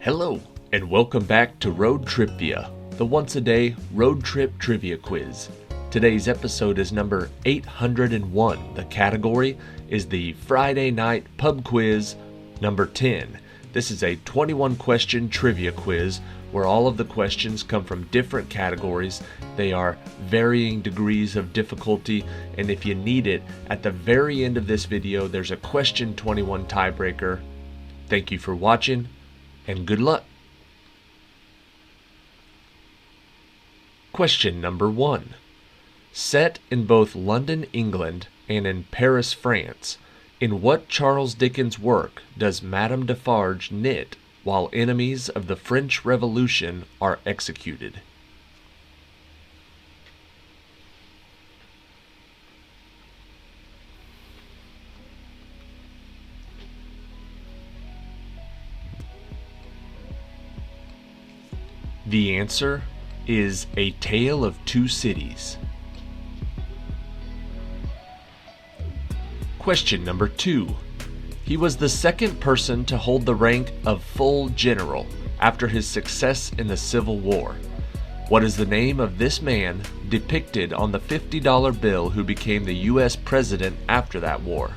Hello, and welcome back to Road TRIpVIA, the once-a-day road trip trivia quiz. Today's episode is number 801. The category is the Friday Night Pub Quiz number 10. This is a 21-question trivia quiz where all of the questions come from different categories. They are varying degrees of difficulty, and if you need it, at the very end of this video, there's a question 21 tiebreaker. Thank you for watching, and good luck. Question number 1. Set in both London, England, and in Paris, France, in what Charles Dickens work does Madame Defarge knit while enemies of the French Revolution are executed? The answer is A Tale of Two Cities. Question number 2. He was the second person to hold the rank of full general after his success in the Civil War. What is the name of this man depicted on the $50 bill who became the U.S. president after that war?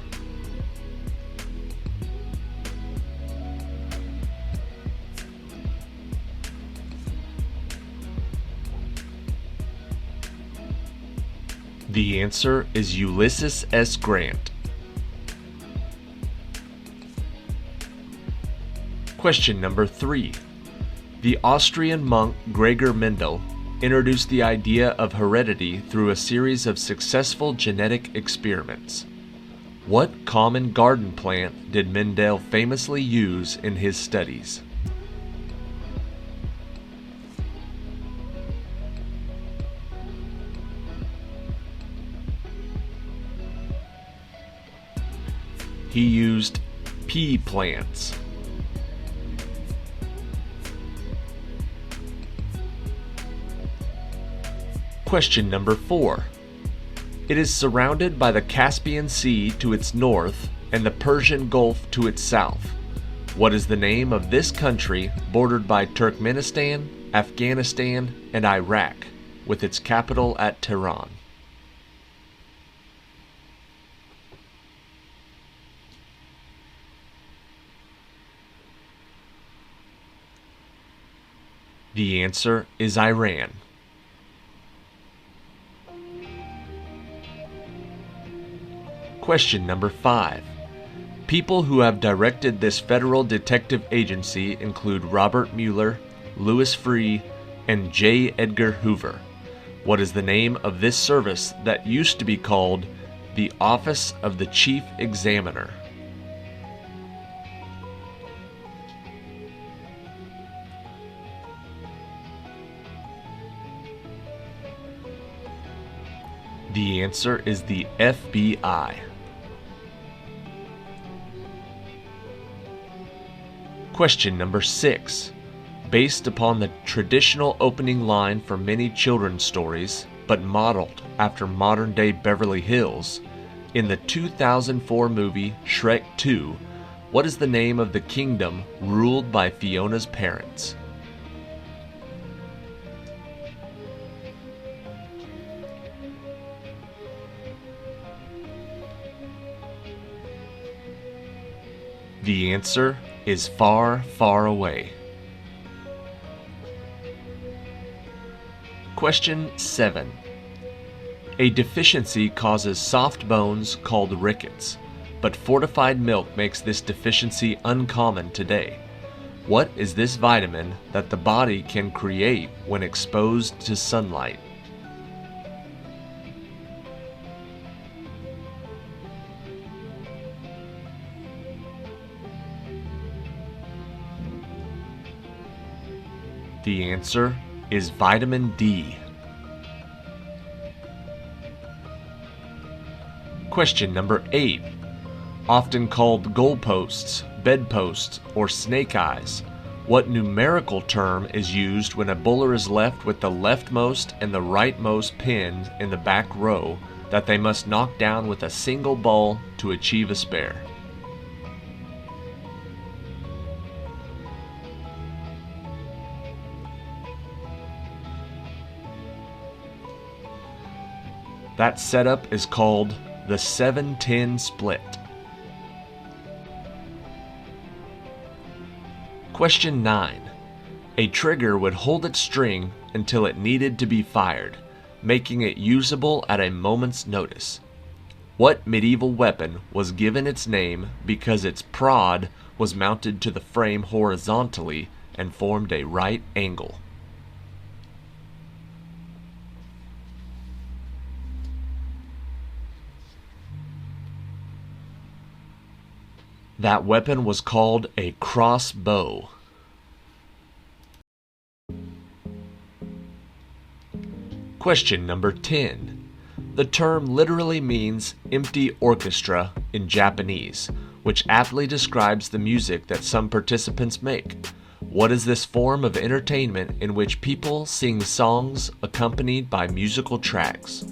The answer is Ulysses S. Grant. Question number 3. The Austrian monk Gregor Mendel introduced the idea of heredity through a series of successful genetic experiments. What common garden plant did Mendel famously use in his studies? He used pea plants. Question number 4. It is surrounded by the Caspian Sea to its north and the Persian Gulf to its south. What is the name of this country bordered by Turkmenistan, Afghanistan, and Iraq, with its capital at Tehran? The answer is Iran. Question number 5. People who have directed this federal detective agency include Robert Mueller, Louis Freeh, and J. Edgar Hoover. What is the name of this service that used to be called the Office of the Chief Examiner? The answer is the FBI. Question number 6. Based upon the traditional opening line for many children's stories, but modeled after modern-day Beverly Hills, in the 2004 movie Shrek 2, what is the name of the kingdom ruled by Fiona's parents? The answer is Far, Far Away. Question 7. A deficiency causes soft bones called rickets, but fortified milk makes this deficiency uncommon today. What is this vitamin that the body can create when exposed to sunlight? The answer is vitamin D. Question number 8. Often called goalposts, bedposts, or snake eyes, what numerical term is used when a bowler is left with the leftmost and the rightmost pins in the back row that they must knock down with a single ball to achieve a spare? That setup is called the 7-10 split. Question 9. A trigger would hold its string until it needed to be fired, making it usable at a moment's notice. What medieval weapon was given its name because its prod was mounted to the frame horizontally and formed a right angle? That weapon was called a crossbow. Question number 10. The term literally means empty orchestra in Japanese, which aptly describes the music that some participants make. What is this form of entertainment in which people sing songs accompanied by musical tracks?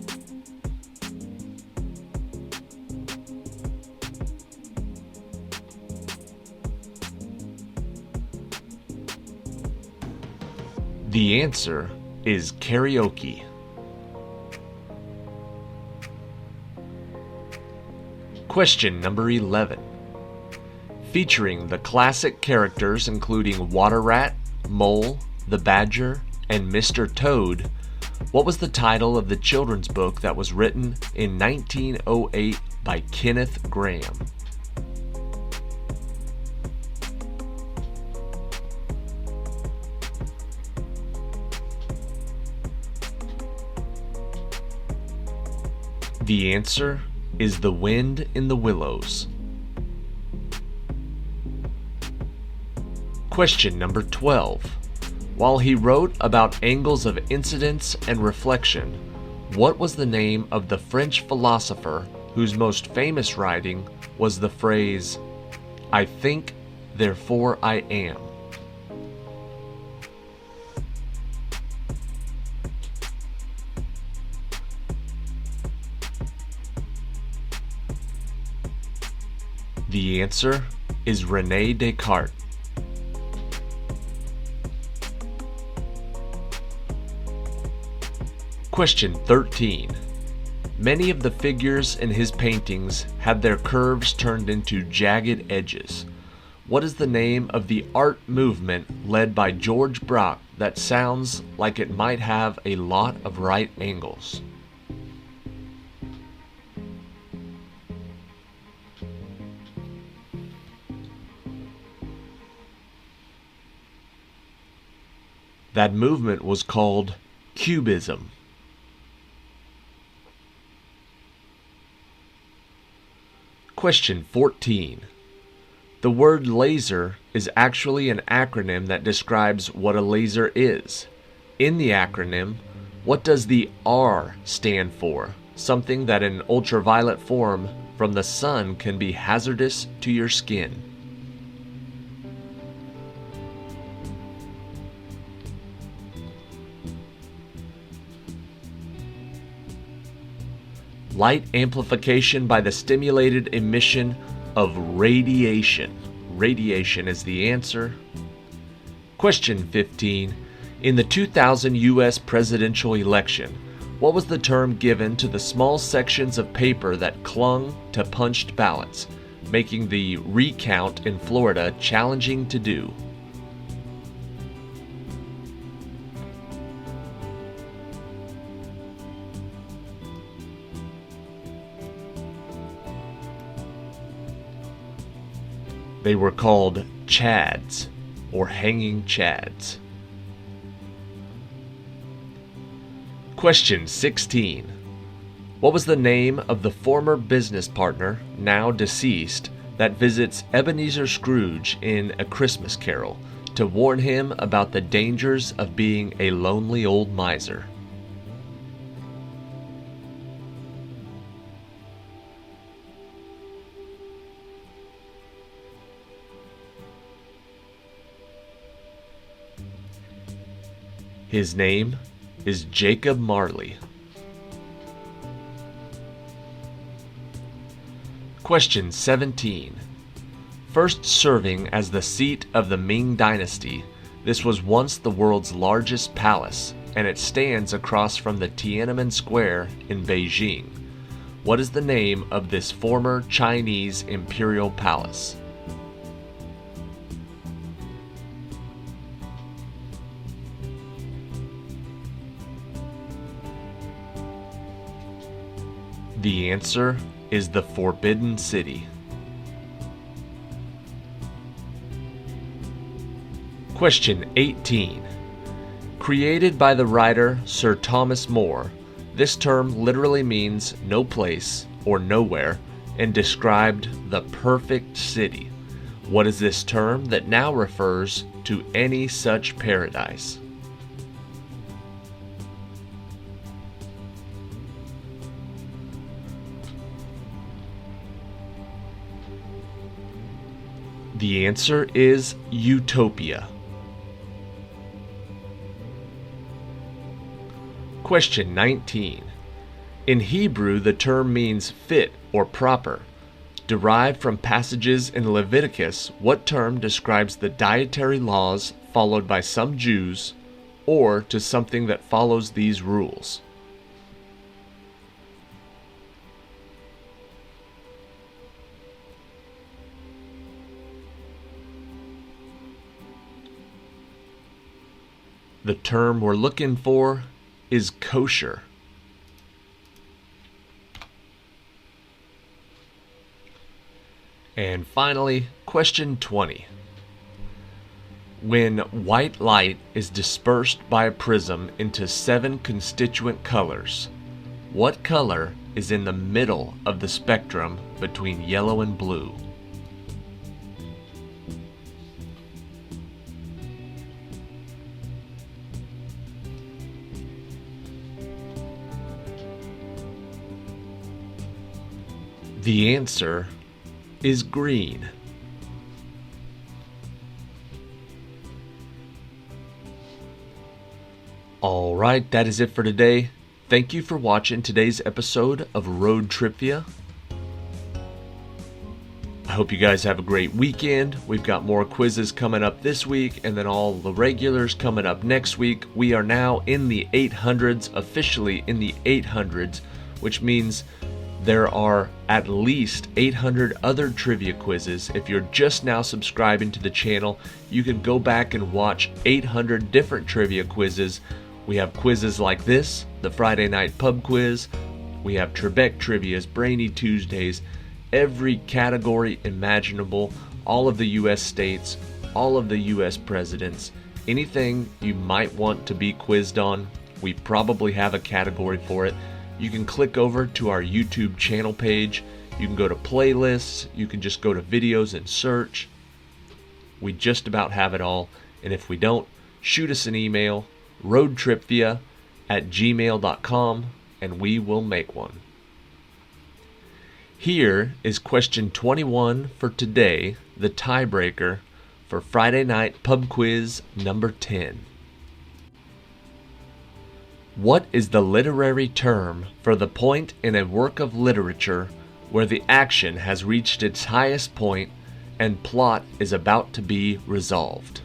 The answer is karaoke. Question number 11. Featuring the classic characters including Water Rat, Mole, the Badger, and Mr. Toad, what was the title of the children's book that was written in 1908 by Kenneth Grahame? The answer is The Wind in the Willows. Question number 12. While he wrote about angles of incidence and reflection, what was the name of the French philosopher whose most famous writing was the phrase, "I think, therefore I am"? The answer is René Descartes. Question 13. Many of the figures in his paintings had their curves turned into jagged edges. What is the name of the art movement led by George Braque that sounds like it might have a lot of right angles? That movement was called Cubism. Question 14. The word laser is actually an acronym that describes what a laser is. In the acronym, what does the R stand for? Something that in ultraviolet form from the sun can be hazardous to your skin. Light amplification by the stimulated emission of radiation. Radiation is the answer. Question 15. In the 2000 U.S. presidential election, what was the term given to the small sections of paper that clung to punched ballots, making the recount in Florida challenging to do? They were called chads, or hanging chads. Question 16. What was the name of the former business partner, now deceased, that visits Ebenezer Scrooge in A Christmas Carol to warn him about the dangers of being a lonely old miser? His name is Jacob Marley. Question 17. First serving as the seat of the Ming Dynasty, this was once the world's largest palace. and it stands across from the Tiananmen Square in Beijing. What is the name of this former Chinese imperial palace? The answer is the Forbidden City. Question 18. Created by the writer Sir Thomas More, this term literally means no place or nowhere and described the perfect city. What is this term that now refers to any such paradise? The answer is utopia. Question 19. In Hebrew, the term means fit or proper. Derived from passages in Leviticus, what term describes the dietary laws followed by some Jews, or to something that follows these rules? The term we're looking for is kosher. And finally, question 20. When white light is dispersed by a prism into 7 constituent colors, what color is in the middle of the spectrum between yellow and blue? The answer is green. Alright, that is it for today. Thank you for watching today's episode of Road TRIpVIA. I hope you guys have a great weekend. We've got more quizzes coming up this week and then all the regulars coming up next week. We are now in the 800s, officially in the 800s, which means there are at least 800 other trivia quizzes. If you're just now subscribing to the channel, you can go back and watch 800 different trivia quizzes. We have quizzes like this, the Friday night pub quiz. We have Trebek Trivia's Brainy Tuesdays, every category imaginable, all of the US states, all of the US presidents, anything you might want to be quizzed on, we probably have a category for it. You can click over to our YouTube channel page. You can go to playlists. You can just go to videos and search. We just about have it all. And if we don't, shoot us an email, roadtripvia@gmail.com, and we will make one. Here is question 21 for today, the tiebreaker for Friday night pub quiz number 10. What is the literary term for the point in a work of literature where the action has reached its highest point and plot is about to be resolved?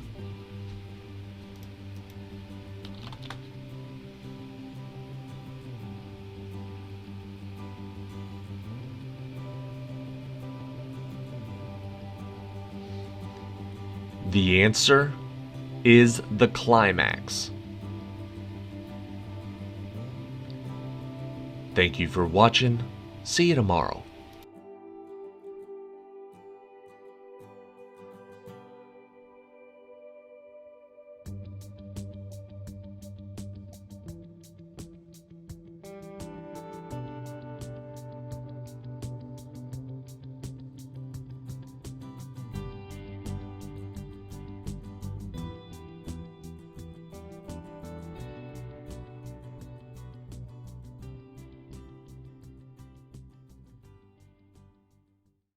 The answer is the climax. Thank you for watching. See you tomorrow.